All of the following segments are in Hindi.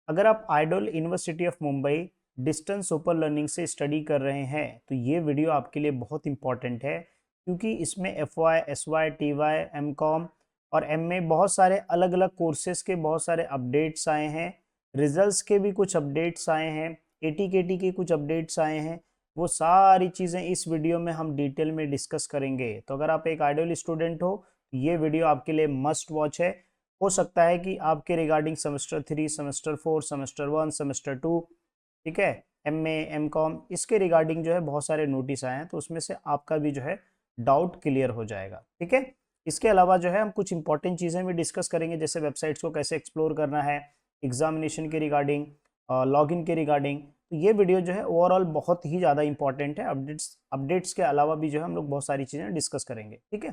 अगर आप ideal university of Mumbai distance open learning से स्टडी कर रहे हैं तो ये वीडियो आपके लिए बहुत इंपॉर्टेंट है, क्योंकि इसमें F Y, S Y, T Y, M com और एम ए बहुत सारे अलग अलग कोर्सेज के बहुत सारे अपडेट्स आए हैं। रिजल्ट्स के भी कुछ अपडेट्स आए हैं, ए टी के टी के कुछ अपडेट्स आए हैं। वो सारी चीज़ें इस वीडियो में हम डिटेल में डिस्कस करेंगे। तो अगर आप एक आइडियल स्टूडेंट हो, ये वीडियो आपके लिए मस्ट वॉच है। हो सकता है कि आपके regarding semester 3, semester 4, semester 1, semester 2, ठीक है, एम ए, एम कॉम, इसके रिगार्डिंग जो है बहुत सारे नोटिस आए हैं, तो उसमें से आपका भी जो है डाउट क्लियर हो जाएगा। ठीक है, इसके अलावा जो है हम कुछ इंपॉर्टेंट चीज़ें भी डिस्कस करेंगे, जैसे वेबसाइट्स को कैसे एक्सप्लोर करना है, एग्जामिनेशन के रिगार्डिंग, लॉगिन के रिगार्डिंग। तो ये वीडियो जो है ओवरऑल बहुत ही ज़्यादा इंपॉर्टेंट है। अपडेट्स के अलावा भी जो है हम लोग बहुत सारी चीज़ें डिस्कस करेंगे। ठीक है,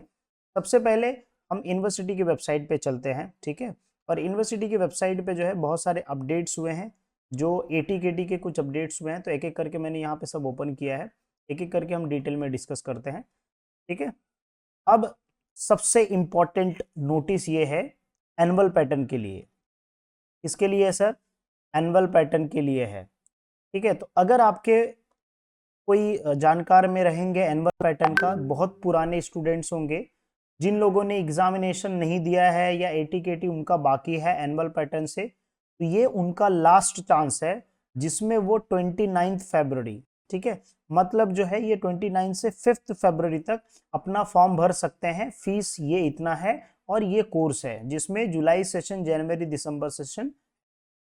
सबसे पहले हम यूनिवर्सिटी की वेबसाइट पे चलते हैं। ठीक है, और यूनिवर्सिटी की वेबसाइट पे जो है बहुत सारे अपडेट्स हुए हैं, जो एटी के टी के कुछ अपडेट्स हुए हैं। तो एक एक करके मैंने यहाँ पे सब ओपन किया है, एक एक करके हम डिटेल में डिस्कस करते हैं। ठीक है, अब सबसे इंपॉर्टेंट नोटिस ये है एनुअल पैटर्न के लिए। किसके लिए है सर? एनुअल पैटर्न के लिए है। ठीक है, तो अगर आपके कोई जानकार में रहेंगे एनुअल पैटर्न का, बहुत पुराने स्टूडेंट्स होंगे जिन लोगों ने एग्जामिनेशन नहीं दिया है या एटीकेटी उनका बाकी है एनुअल पैटर्न से, तो ये उनका लास्ट चांस है जिसमें वो 29 फरवरी, ठीक है, मतलब जो है ये 29 से 5 फरवरी तक अपना फॉर्म भर सकते हैं। फीस ये इतना है और ये कोर्स है जिसमें जुलाई सेशन, जनवरी, दिसंबर सेशन।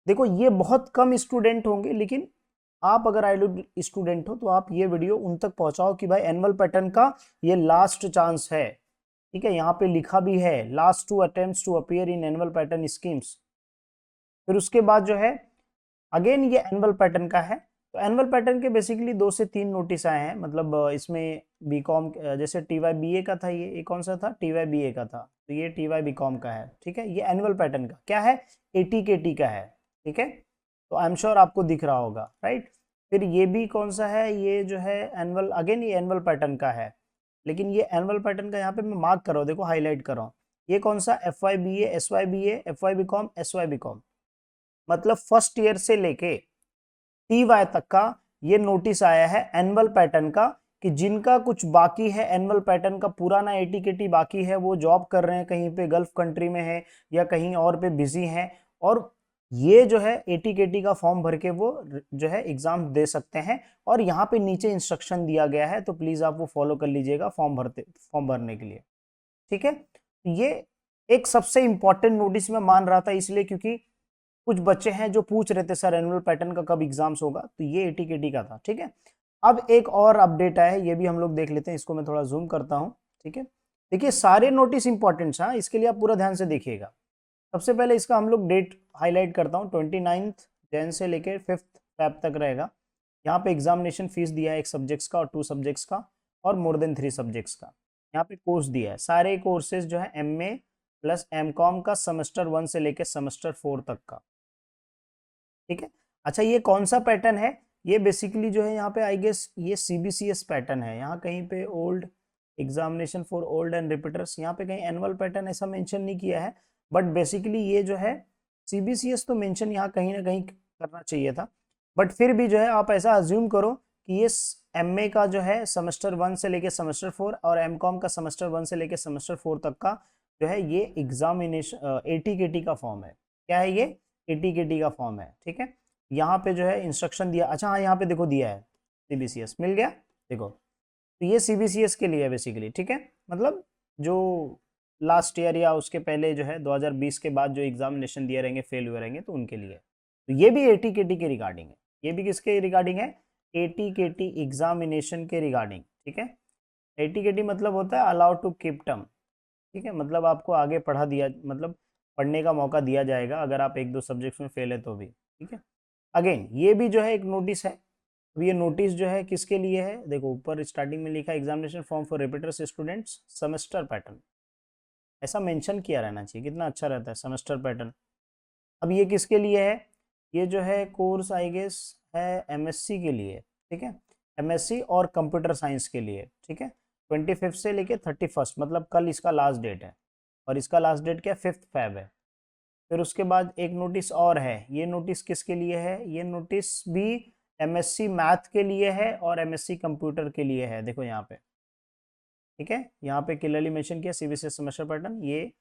देखो ये बहुत कम स्टूडेंट होंगे, लेकिन आप अगर आइडियल स्टूडेंट हो तो आप ये वीडियो उन तक पहुंचाओ कि भाई एनुअल पैटर्न का ये लास्ट चांस है। ठीक है, यहाँ पे लिखा भी है last 2 attempts to appear in annual pattern schemes. फिर उसके बाद जो है अगेन ये एनुअल पैटर्न का है। तो एनुअल पैटर्न के बेसिकली 2 से 3 नोटिस आए हैं, मतलब इसमें बी कॉम, जैसे टी वाई बी ए का था, ये कौन सा था? टी वाई बी ए का था, तो ये टी वाई बी कॉम का है। ठीक है, ये एनुअल पैटर्न का क्या है? एटी के टी का है। ठीक है, तो आई एम श्योर आपको दिख रहा होगा, राइट। फिर ये भी कौन सा है? ये जो है एनुअल, अगेन ये एनुअल पैटर्न का है, लेकिन ये एनुअल पैटर्न का यहाँ पे मैं मार्क कर रहा हूँ, देखो हाईलाइट कर रहा हूँ। ये कौन सा? F Y B A, S Y B A, F Y B com, S Y B com, मतलब फर्स्ट ईयर से लेके टी वाई तक का ये नोटिस आया है एनुअल पैटर्न का, कि जिनका कुछ बाकी है एनुअल पैटर्न का, पुराना एटीकेटी बाकी है, वो जॉब कर रहे हैं कहीं पे गल्फ कंट्री में है या कहीं और पे बिजी हैं, और ये जो है एटीकेटी का फॉर्म भर के वो जो है एग्जाम दे सकते हैं। और यहाँ पे नीचे इंस्ट्रक्शन दिया गया है, तो प्लीज आप वो फॉलो कर लीजिएगा फॉर्म भरने के लिए। ठीक है, ये एक सबसे इंपॉर्टेंट नोटिस मैं मान रहा था, इसलिए क्योंकि कुछ बच्चे हैं जो पूछ रहे थे सर एनुअल पैटर्न का कब एग्जाम्स होगा, तो ये एटीकेटी का था। ठीक है, अब एक और अपडेट आया है, ये भी हम लोग देख लेते हैं, इसको मैं थोड़ा जूम करता हूँ। ठीक है, देखिए सारे नोटिस इंपॉर्टेंट हैं, इसके लिए आप पूरा ध्यान से देखिएगा। सबसे पहले इसका हम लोग डेट हाईलाइट करता हूँ, 29 जैन से लेकर 5 फैब तक रहेगा। यहाँ पे एग्जामिनेशन फीस दिया है 1 सब्जेक्ट्स का और 2 सब्जेक्ट्स का और मोर देन 3 सब्जेक्ट्स का। यहाँ पे कोर्स दिया है, सारे कोर्सेज जो है M A plus M com का सेमेस्टर 1 से लेकर सेमेस्टर 4 तक का। ठीक है, अच्छा ये कौन सा पैटर्न है? ये बेसिकली जो है यहाँ पे आई गेस ये सीबीसीएस पैटर्न है। यहाँ कहीं पे old examination for old and repeaters, यहाँ पे कहीं एनुअल पैटर्न ऐसा मेंशन नहीं किया है, बट बेसिकली ये जो है सीबीसीएस तो मेंशन यहाँ कहीं ना कहीं करना चाहिए था। बट फिर भी जो है आप ऐसा अज्यूम करो कि ये एमए का जो है सेमेस्टर 1 से लेके सेमेस्टर 4 और एम कॉम का सेमेस्टर 1 से लेके सेमेस्टर 4 तक का जो है ये एग्जामिनेशन एटीकेटी का फॉर्म है। क्या है ये? एटीकेटी का फॉर्म है। ठीक है, यहाँ पे जो है इंस्ट्रक्शन दिया, अच्छा हाँ यहाँ पे देखो दिया है सीबीसीएस, मिल गया देखो। तो ये सीबीसीएस के लिए है बेसिकली। ठीक है, मतलब जो लास्ट ईयर या उसके पहले जो है 2020 के बाद जो एग्जामिनेशन दिए रहेंगे, फेल हुए रहेंगे, तो उनके लिए। तो ये भी एटीकेटी के रिगार्डिंग है। ये भी किसके रिगार्डिंग है? एटीकेटी एग्जामिनेशन के रिगार्डिंग। ठीक है, एटीकेटी मतलब होता है अलाउड टू कीप टर्म। ठीक है, मतलब आपको आगे पढ़ा दिया, मतलब पढ़ने का मौका दिया जाएगा अगर आप 1-2 सब्जेक्ट्स में फेल है तो भी। ठीक है, अगेन ये भी जो है एक नोटिस है। अब ये नोटिस जो है किसके लिए है? देखो ऊपर स्टार्टिंग में लिखा है examination form for repeaters students semester pattern, ऐसा मेंशन किया रहना चाहिए, कितना अच्छा रहता है सेमेस्टर पैटर्न। अब ये किसके लिए है? ये जो है कोर्स आई गेस है एमएससी के लिए। ठीक है, एमएससी और कंप्यूटर साइंस के लिए। ठीक है, 25 से लेके 31, मतलब कल इसका लास्ट डेट है, और इसका लास्ट डेट क्या? 5 फैब है। फिर उसके बाद एक नोटिस और है, ये नोटिस किसके लिए है, ये नोटिस भी एमएससी मैथ के लिए है और एमएससी कंप्यूटर के लिए है। देखो यहाँ पे, ठीक है, यहाँ पे क्लियरली मेंशन किया सीबीएसई सेमेस्टर पैटर्न, ये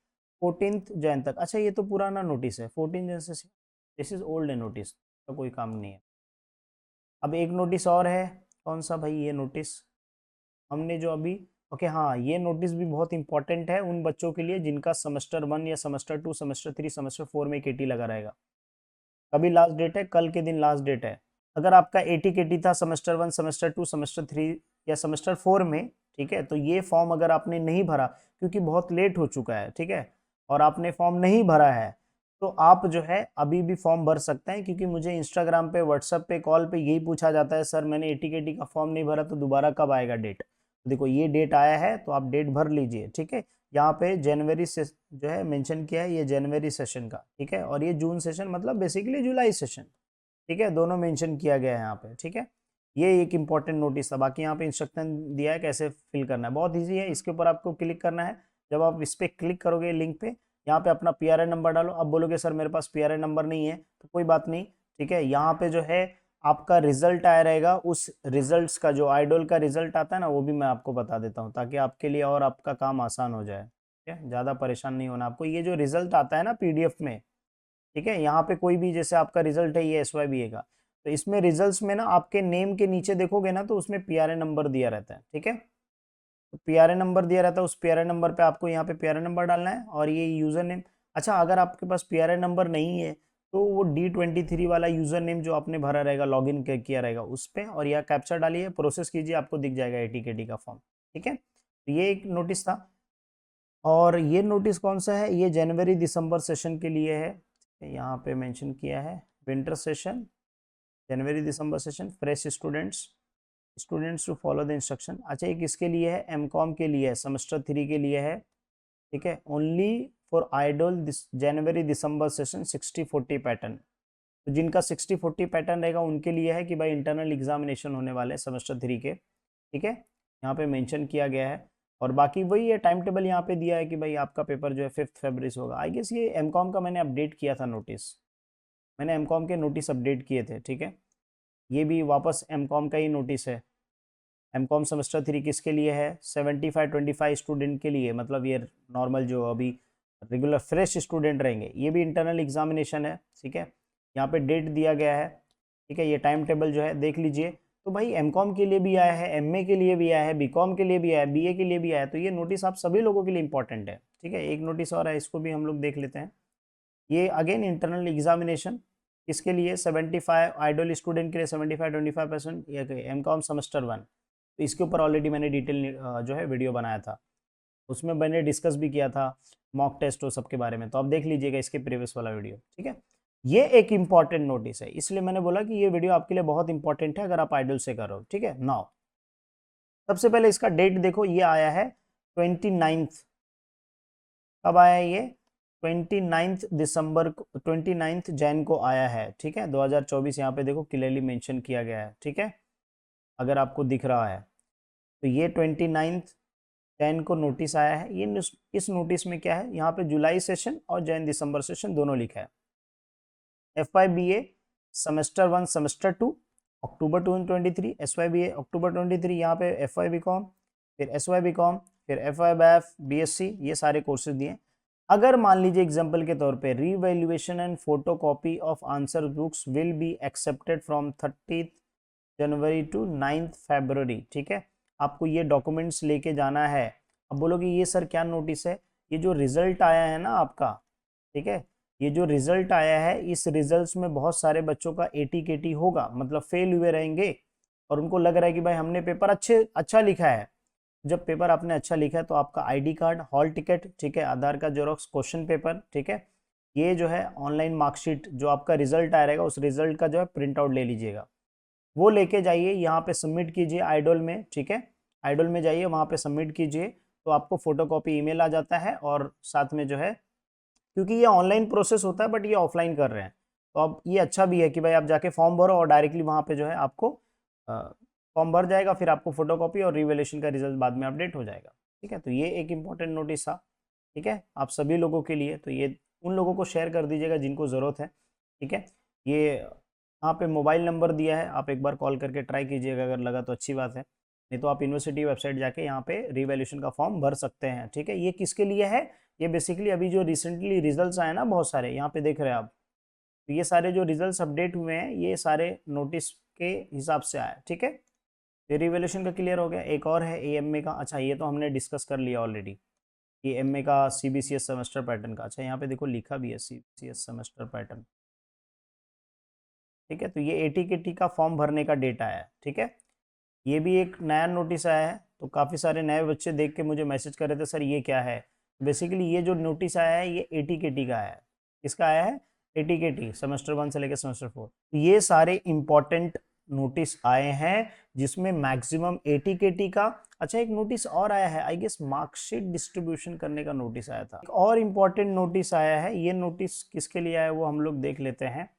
14 जैन तक। अच्छा ये तो पुराना नोटिस है, 14 जैन से, दिस इज ओल्ड नोटिस, तो कोई काम नहीं है। अब एक नोटिस और है, कौन सा भाई, ये नोटिस हमने जो अभी, ओके हाँ, ये नोटिस भी बहुत इंपॉर्टेंट है उन बच्चों के लिए जिनका सेमेस्टर 1 या सेमेस्टर 2, सेमेस्टर 3, सेमेस्टर 4 में केटी लगा रहेगा। कभी लास्ट डेट है, कल के दिन लास्ट डेट है। अगर आपका एटी केटी था सेमेस्टर 1, सेमेस्टर 2, सेमेस्टर 3 या सेमेस्टर 4 में, ठीक है, तो ये फॉर्म अगर आपने नहीं भरा, क्योंकि बहुत लेट हो चुका है, ठीक है, और आपने फॉर्म नहीं भरा है, तो आप जो है अभी भी फॉर्म भर सकते हैं, क्योंकि मुझे इंस्टाग्राम पे, व्हाट्सएप पे, कॉल पे यही पूछा जाता है, सर मैंने एटी केटी का फॉर्म नहीं भरा तो दोबारा कब आएगा डेट। देखो ये डेट आया है तो आप डेट भर लीजिए, ठीक है। यहाँ पे जनवरी से जो है मेंशन किया है, ये जनवरी सेशन का, ठीक है, और ये जून सेशन मतलब बेसिकली जुलाई सेशन, ठीक है, दोनों मेंशन किया गया है यहाँ पे, ठीक है। ये एक इंपॉर्टेंट नोटिस था। बाकी यहाँ पे इंस्ट्रक्शन दिया है कैसे फिल करना है, बहुत ईजी है। इसके ऊपर आपको क्लिक करना है, जब आप इस पर क्लिक करोगे लिंक पे, यहाँ पे अपना पीआरएन नंबर डालो। अब बोलोगे सर मेरे पास पीआरएन नंबर नहीं है, तो कोई बात नहीं, ठीक है, यहाँ पे जो है आपका रिजल्ट आया रहेगा, उस रिजल्ट्स का जो आइडोल का रिजल्ट आता है ना, वो भी मैं आपको बता देता हूँ, ताकि आपके लिए और आपका काम आसान हो जाए, ठीक है, ज़्यादा परेशान नहीं होना आपको। ये जो रिजल्ट आता है ना पीडीएफ में, ठीक है, यहाँ पे कोई भी जैसे आपका रिजल्ट है ये एसवाईबीए का, तो इसमें रिजल्ट्स में ना आपके नेम के नीचे देखोगे ना, तो उसमें पीआरएन नंबर दिया रहता है, ठीक है, तो पीआरएन नंबर दिया रहता है, उस पीआरएन नंबर पे आपको यहाँ पे पीआरएन नंबर डालना है और ये यूजर नेम। अच्छा अगर आपके पास पीआरएन नंबर नहीं है, तो वो D23 वाला यूजर नेम जो आपने भरा रहेगा, लॉगिन किया रहेगा उस पर, और यह कैप्चा डालिए, प्रोसेस कीजिए, आपको दिख जाएगा एटीकेटी का फॉर्म, ठीक है। तो ये एक नोटिस था। और ये नोटिस कौन सा है, ये जनवरी दिसंबर सेशन के लिए है, यहाँ पे मेंशन किया है, winter session, January December session, fresh students to follow the instruction. अच्छा एक इसके लिए है, एमकॉम के लिए है, सेमेस्टर 3 के लिए है, ठीक है, only for IDOL January December session 60-40 pattern. तो जिनका 60-40 पैटर्न रहेगा उनके लिए है कि भाई इंटरनल एग्जामिनेशन होने वाले हैं सेमेस्टर 3 के, ठीक है, यहाँ पे मेंशन किया गया है। और बाकी वही है, टाइम टेबल यहाँ पे दिया है कि भाई आपका पेपर जो है 5 फरवरी से होगा। आई गेस ये एमकॉम का मैंने अपडेट किया था नोटिस, मैंने एमकॉम के नोटिस अपडेट किए थे, ठीक है, ये भी वापस एमकॉम का ही नोटिस है। एमकॉम सेमेस्टर 3 किसके लिए है, 75-25 स्टूडेंट के लिए, मतलब ये नॉर्मल जो अभी रेगुलर फ्रेश स्टूडेंट रहेंगे, ये भी इंटरनल एग्जामिनेशन है, ठीक है, यहाँ पे डेट दिया गया है, ठीक है, ये टाइम टेबल जो है देख लीजिए। तो भाई एमकॉम के लिए भी आया है, एमए के लिए भी आया है, बीकॉम के लिए भी आया है, बीए के लिए भी आया है, तो ये नोटिस आप सभी लोगों के लिए इंपॉर्टेंट है, ठीक है। एक नोटिस और है, इसको भी हम लोग देख लेते हैं। ये अगेन इंटरनल एग्जामिनेशन, इसके लिए 75 आइडल स्टूडेंट के लिए 75-25%, एमकॉम सेमेस्टर 1, तो इसके ऊपर ऑलरेडी मैंने डिटेल जो है वीडियो बनाया था, उसमें मैंने डिस्कस भी किया था मॉक टेस्ट और सबके बारे में, तो आप देख लीजिएगा इसके प्रीवियस वाला वीडियो, ठीक है। ये एक इंपॉर्टेंट नोटिस है, इसलिए मैंने बोला कि ये वीडियो आपके लिए बहुत इंपॉर्टेंट है अगर आप आइडल से करो, ठीक है। नाउ सबसे पहले इसका डेट देखो, ये आया है 29th, कब आया है ये, 29 दिसंबर को, 29 जैन को आया है, ठीक है, 2024, यहाँ पे देखो क्लियरली मेंशन किया गया है, ठीक है, अगर आपको दिख रहा है तो ये 29 जैन को नोटिस आया है। ये इस नोटिस में क्या है, यहाँ पे जुलाई सेशन और जैन दिसंबर सेशन दोनों लिखा है। FYBA सेमेस्टर 1 सेमेस्टर 2 अक्टूबर 2023, SYBA अक्टूबर 23, यहाँ पे FYBCom, फिर SYBCom, फिर FYBF, BSc, ये सारे कोर्सेज दिए। अगर मान लीजिए एग्जाम्पल के तौर पे revaluation and photo copy of answer books will be accepted from 30 January to 9 February, ठीक है, आपको ये डॉक्यूमेंट्स लेके जाना है। अब बोलोगे ये सर क्या नोटिस है, ये जो रिजल्ट आया है ना आपका, ठीक है, ये जो रिजल्ट आया है, इस रिजल्ट्स में बहुत सारे बच्चों का एटी केटी होगा, मतलब फेल हुए रहेंगे, और उनको लग रहा है कि भाई हमने पेपर अच्छा लिखा है। जब पेपर आपने अच्छा लिखा है तो आपका आईडी कार्ड, हॉल टिकट, ठीक है, आधार का जेरोक्स, क्वेश्चन पेपर, ठीक है, ये जो है ऑनलाइन मार्कशीट, जो आपका रिजल्ट आया रहेगा उस रिजल्ट का जो है प्रिंट आउट ले लीजिएगा, वो लेके जाइए, यहाँ पे सबमिट कीजिए आइडल में, ठीक है, आइडल में जाइए, वहाँ पे सबमिट कीजिए, तो आपको फोटोकॉपी ईमेल आ जाता है, और साथ में जो है, क्योंकि ये ऑनलाइन प्रोसेस होता है बट ये ऑफलाइन कर रहे हैं, तो अब ये अच्छा भी है कि भाई आप जाके फॉर्म भरो और डायरेक्टली वहाँ पे जो है आपको फॉर्म भर जाएगा, फिर आपको फोटोकॉपी और रिवैल्यूएशन का रिजल्ट बाद में अपडेट हो जाएगा, ठीक है। तो ये एक इंपॉर्टेंट नोटिस था, ठीक है, आप सभी लोगों के लिए, तो ये उन लोगों को शेयर कर दीजिएगा जिनको ज़रूरत है, ठीक है। ये यहाँ पे मोबाइल नंबर दिया है, आप एक बार कॉल करके ट्राई कीजिएगा, अगर लगा तो अच्छी बात है, नहीं तो आप यूनिवर्सिटी वेबसाइट जाके यहाँ पे रीवैल्यूएशन का फॉर्म भर सकते हैं, ठीक है। ये किसके लिए है, ये बेसिकली अभी जो रिसेंटली रिजल्ट्स आए ना बहुत सारे, यहाँ पे देख रहे हैं आप, तो ये सारे जो रिजल्ट्स अपडेट हुए हैं ये सारे नोटिस के हिसाब से आया, ठीक है। ये रिवैल्यूएशन का क्लियर हो गया। एक और है एएमए का, अच्छा ये तो हमने डिस्कस कर लिया ऑलरेडी, एएमए का सीबीसीएस सेमेस्टर पैटर्न का। अच्छा यहाँ पे देखो लिखा भी है सीबीसीएस सेमेस्टर पैटर्न, ठीक है। तो ये एटीकेटी का फॉर्म भरने का डेटा है, ठीक है। ये भी एक नया नोटिस आया है, तो काफ़ी सारे नए बच्चे देख के मुझे मैसेज कर रहे थे सर ये क्या है। बेसिकली ये जो नोटिस आया है ये एटीकेटी का है। किसका आया है, एटीकेटी, सेमेस्टर 1 से लेकर सेमेस्टर 4। ये सारे इंपॉर्टेंट नोटिस आए हैं जिसमें मैक्सिमम एटीकेटी का। अच्छा एक नोटिस और आया है, आई गेस मार्कशीट डिस्ट्रीब्यूशन करने का नोटिस आया था। एक और इम्पॉर्टेंट नोटिस आया है, ये नोटिस किसके लिए आया है वो हम लोग देख लेते हैं।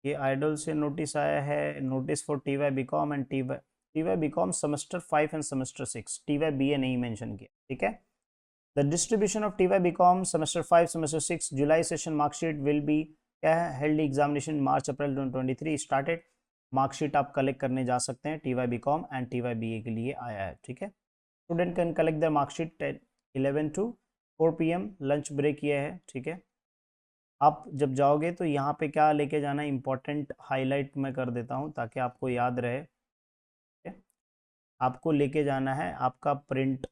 ये आइडल से नोटिस आया है, notice for TY B Com and TY B Com semester 5 and semester 6, TY BA नहीं मेंशन किया, ठीक है। The distribution of TY B Com semester 5 semester 6 July session marksheet will be क्या है, held examination March April 2023 started. Marksheet आप कलेक्ट करने जा सकते हैं, TY B Com and TY BA के लिए आया है, ठीक है। Student can collect the marksheet 11 to 4 PM, lunch break ये है, ठीक है। आप जब जाओगे तो यहाँ पे क्या लेके जाना है, इंपॉर्टेंट हाईलाइट मैं कर देता हूँ ताकि आपको याद रहे, ठीक है? आपको लेके जाना है आपका प्रिंट,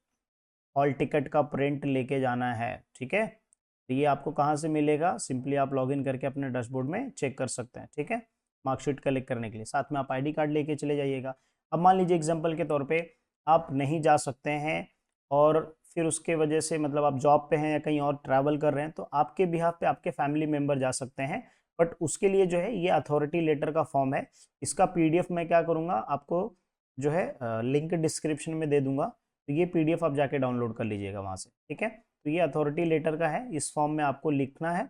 हॉल टिकट का प्रिंट लेके जाना है, ठीक है। तो ये आपको कहाँ से मिलेगा, सिंपली आप लॉगिन करके अपने डैशबोर्ड में चेक कर सकते हैं, ठीक है। मार्कशीट कलेक्ट करने के लिए साथ में आप आईडी कार्ड लेके चले जाइएगा। अब मान लीजिए एग्जाम्पल के तौर पे आप नहीं जा सकते हैं और फिर उसके वजह से मतलब आप जॉब पे हैं या कहीं और ट्रैवल कर रहे हैं, तो आपके बिहाफ पे आपके फैमिली मेम्बर जा सकते हैं। बट उसके लिए जो है ये अथॉरिटी लेटर का फॉर्म है, इसका पीडीएफ मैं क्या करूँगा आपको जो है लिंक डिस्क्रिप्शन में दे दूंगा, तो ये पीडीएफ आप जाके डाउनलोड कर लीजिएगा वहाँ से, ठीक है। तो ये अथॉरिटी लेटर का है, इस फॉर्म में आपको लिखना है,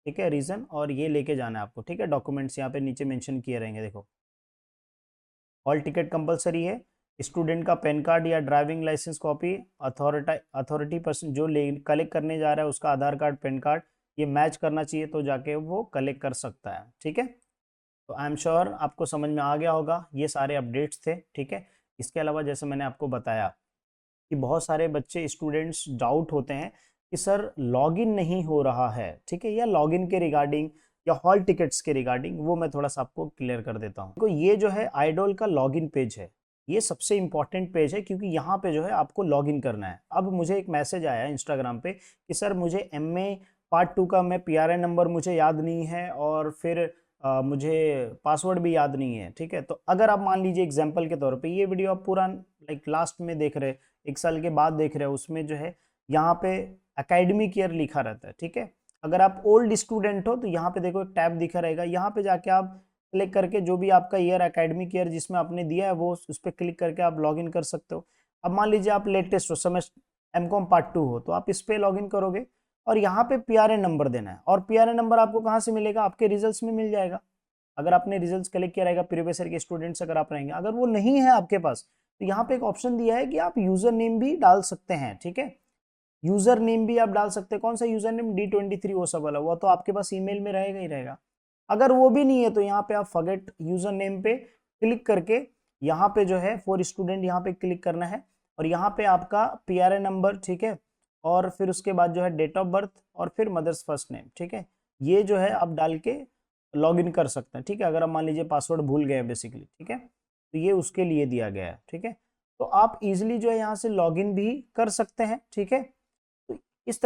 ठीक है, रीज़न, और ये लेके जाना है आपको, ठीक है। डॉक्यूमेंट्स यहाँ पे नीचे मेंशन किए रहेंगे, देखो हॉल टिकट कंपलसरी है, स्टूडेंट का पैन कार्ड या driving licence copy, authority person जो ले कलेक्ट करने जा रहा है उसका आधार कार्ड पैन कार्ड ये मैच करना चाहिए, तो जाके वो कलेक्ट कर सकता है, ठीक है। तो आई एम श्योर आपको समझ में आ गया होगा, ये सारे अपडेट्स थे, ठीक है। इसके अलावा जैसे मैंने आपको बताया कि बहुत सारे बच्चे स्टूडेंट्स डाउट होते हैं कि सर लॉगिन नहीं हो रहा है, ठीक है, या लॉगिन के रिगार्डिंग या हॉल टिकट्स के रिगार्डिंग, वो मैं थोड़ा सा आपको क्लियर कर देता हूँ। तो ये जो है आइडोल का लॉगिन पेज है, ये सबसे इंपॉर्टेंट पेज है क्योंकि यहाँ पे जो है आपको लॉगिन करना है। अब मुझे एक मैसेज आया इंस्टाग्राम पे कि सर मुझे एमए पार्ट 2 का मैं पीआरएन नंबर मुझे याद नहीं है और फिर मुझे पासवर्ड भी याद नहीं है, ठीक है। तो अगर आप मान लीजिए एग्जाम्पल के तौर पे ये वीडियो आप पूरा लाइक लास्ट में देख रहे, 1 साल के बाद देख रहे हो, उसमें जो है यहाँ पे एकेडमिक ईयर लिखा रहता है, ठीक है। अगर आप ओल्ड स्टूडेंट हो तो यहाँ पे देखो एक टैब दिखा रहेगा, यहाँ पे जाके आप क्लिक करके जो भी आपका ईयर एकेडमिक ईयर जिसमें आपने दिया है वो उस पर क्लिक करके आप लॉगिन कर सकते हो। अब मान लीजिए आप लेटेस्ट हो, सेमेस्टर एमकॉम पार्ट 2 हो, तो आप इस पे लॉगिन करोगे और यहाँ पे पीआरएन नंबर देना है, और पीआरएन नंबर आपको कहाँ से मिलेगा, आपके रिजल्ट्स में मिल जाएगा। अगर आपने रिजल्ट्स कलेक्ट किया रहेगा प्रीवियस ईयर के स्टूडेंट्स अगर आप रहेंगे, अगर वो नहीं है आपके पास तो यहाँ पे एक ऑप्शन दिया है कि आप यूजर नेम भी डाल सकते हैं, ठीक है। यूजर नेम भी आप डाल सकते हैं, कौन सा यूजर नेम, D23 वो सब वाला, वो तो आपके पास ईमेल में रहेगा ही रहेगा। अगर वो भी नहीं है तो यहाँ पे आप फॉरगेट यूजर नेम पे क्लिक करके यहाँ पे जो है फॉर स्टूडेंट यहाँ पे क्लिक करना है, और यहाँ पे आपका पीआरएन नंबर, ठीक है, और फिर उसके बाद जो है डेट ऑफ बर्थ और फिर मदर्स फर्स्ट नेम, ठीक है, ये जो है आप डाल के लॉग इन कर सकते हैं, ठीक है। अगर आप मान लीजिए पासवर्ड भूल गए बेसिकली, ठीक है, तो ये उसके लिए दिया गया है, ठीक है। तो आप इजिली जो है यहाँ से लॉग इन भी कर सकते हैं, ठीक है। तो इस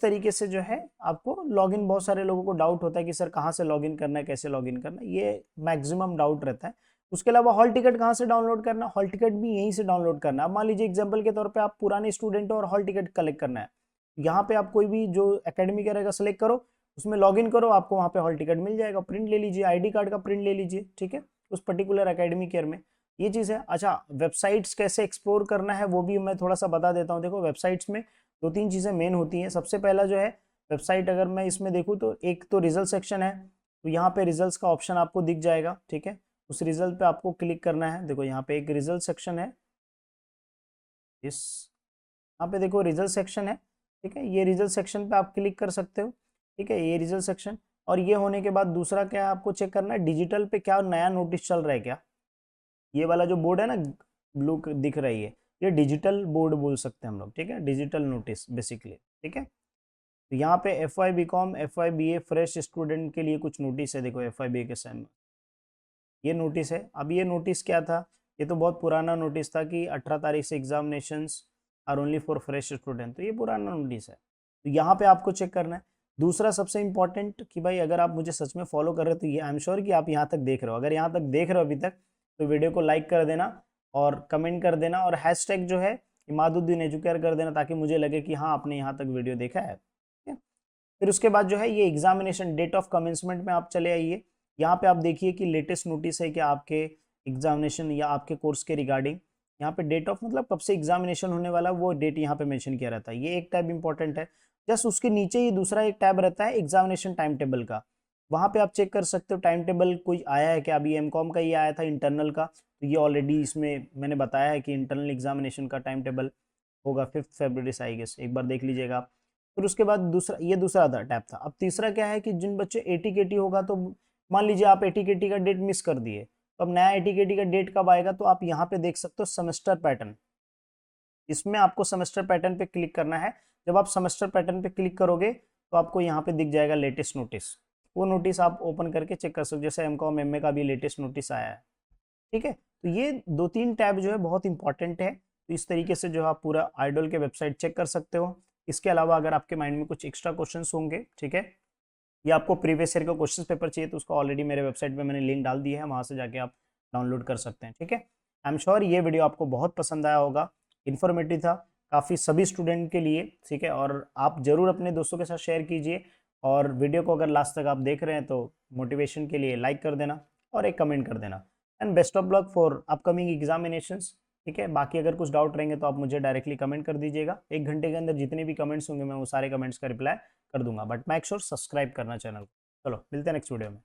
तरीके से जो है आपको लॉगिन, बहुत सारे लोगों को डाउट होता है कि सर कहाँ से लॉगिन करना है, कैसे लॉगिन करना है, ये मैक्सिमम डाउट रहता है। उसके अलावा हॉल टिकट कहाँ से डाउनलोड करना है, हॉल टिकट भी यहीं से डाउनलोड करना है। अब मान लीजिए एग्जाम्पल के तौर पे आप पुराने स्टूडेंट हो और हॉल टिकट कलेक्ट करना है, यहाँ पे आप कोई भी जो एकेडमी रहेगा सेलेक्ट करो, उसमें लॉगिन करो, आपको वहाँ पे हॉल टिकट मिल जाएगा, प्रिंट ले लीजिए, आईडी कार्ड का प्रिंट ले लीजिए, ठीक है, उस पर्टिकुलर एकेडमिक ईयर में, ये चीज़ है। अच्छा वेबसाइट्स कैसे एक्सप्लोर करना है वो भी मैं थोड़ा सा बता देता हूँ। देखो वेबसाइट्स में 2-3 चीज़ें मेन होती हैं। सबसे पहला जो है वेबसाइट, अगर मैं इसमें देखूँ तो एक तो रिजल्ट सेक्शन है, तो यहाँ पे रिजल्ट्स का ऑप्शन आपको दिख जाएगा, ठीक है, उस रिजल्ट पे आपको क्लिक करना है। देखो यहाँ पे एक रिजल्ट सेक्शन है, यहाँ पे देखो रिजल्ट सेक्शन है, ठीक है, ये रिजल्ट सेक्शन पे आप क्लिक कर सकते हो। ठीक है, ये रिजल्ट सेक्शन। और ये होने के बाद दूसरा क्या है, आपको चेक करना है डिजिटल पे क्या नया नोटिस चल रहा है क्या। ये वाला जो बोर्ड है ना, ब्लू दिख रही है, ये डिजिटल बोर्ड बोल सकते हैं हम लोग, ठीक है, डिजिटल नोटिस बेसिकली, ठीक है। तो यहाँ पे F Y B com, F Y B A fresh student के लिए कुछ नोटिस है, देखो एफ वाई बी ए के सेम ये नोटिस है। अब ये नोटिस क्या था, ये तो बहुत पुराना नोटिस था कि 18 तारीख से examinations are only for fresh student, तो ये पुराना नोटिस है, तो यहाँ पे आपको चेक करना है। दूसरा सबसे इंपॉर्टेंट कि भाई अगर आप मुझे सच में फॉलो कर रहे हो तो ये आई एम श्योर कि आप यहाँ तक देख रहे हो, अगर यहाँ तक देख रहे हो अभी तक तो वीडियो को लाइक कर देना और कमेंट कर देना और हैशटैग जो है इमादुद्दीन एजुकेयर कर देना, ताकि मुझे लगे कि हाँ आपने यहाँ तक वीडियो देखा है। फिर उसके बाद जो है ये एग्जामिनेशन डेट ऑफ कमेंसमेंट में आप चले आइए। यहाँ पे आप देखिए कि लेटेस्ट नोटिस है कि आपके एग्जामिनेशन या आपके कोर्स के रिगार्डिंग, यहाँ पे डेट ऑफ मतलब कब से एग्जामिनेशन होने वाला वो डेट यहाँ पे मेंशन किया रहता है, ये एक टैब इंपॉर्टेंट है। जस्ट उसके नीचे ही दूसरा एक टैब रहता है एग्जामिनेशन टाइम टेबल का, वहाँ पे आप चेक कर सकते हो टाइम टेबल कोई आया है क्या। अभी एमकॉम का ये आया था इंटरनल का, तो ये ऑलरेडी इसमें मैंने बताया है कि इंटरनल एग्जामिनेशन का टाइम टेबल होगा 5 फरवरी से, आई गेस एक बार देख लीजिएगा आप। फिर उसके बाद दूसरा, ये दूसरा था टैब था। अब तीसरा क्या है कि जिन बच्चे एटीकेटी होगा, तो मान लीजिए आप एटीकेटी का डेट मिस कर दिए, तो अब नया एटीकेटी का डेट कब आएगा, तो आप यहाँ पे देख सकते हो सेमेस्टर पैटर्न, इसमें आपको सेमेस्टर पैटर्न पे क्लिक करना है। जब आप सेमेस्टर पैटर्न पे क्लिक करोगे तो आपको यहाँ पे दिख जाएगा लेटेस्ट नोटिस, वो नोटिस आप ओपन करके चेक कर सकते हो, जैसे एमकॉम एमए का भी लेटेस्ट नोटिस आया है, ठीक है। तो ये 2-3 टैब जो है बहुत इंपॉर्टेंट है, तो इस तरीके से जो आप पूरा आइडल के वेबसाइट चेक कर सकते हो। इसके अलावा अगर आपके माइंड में कुछ एक्स्ट्रा क्वेश्चंस होंगे, ठीक है, या आपको प्रीवियस ईयर का क्वेश्चन पेपर चाहिए, तो उसको ऑलरेडी मेरे वेबसाइट पे मैंने लिंक डाल दिया है, वहाँ से जाके आप डाउनलोड कर सकते हैं, ठीक है। आई एम श्योर ये वीडियो आपको बहुत पसंद आया होगा, इन्फॉर्मेटिव था काफ़ी सभी स्टूडेंट के लिए, ठीक है। और आप ज़रूर अपने दोस्तों के साथ शेयर कीजिए, और वीडियो को अगर लास्ट तक आप देख रहे हैं तो मोटिवेशन के लिए लाइक कर देना और एक कमेंट कर देना। And best of luck for upcoming examinations, ठीक है। बाकी अगर कुछ डाउट रहेंगे तो आप मुझे डायरेक्टली कमेंट कर दीजिएगा, 1 घंटे के अंदर जितने भी कमेंट्स होंगे मैं वो सारे कमेंट्स का रिप्लाई कर दूंगा, बट मेक श्योर सब्सक्राइब करना चैनल को। चलो मिलते हैं नेक्स्ट वीडियो में।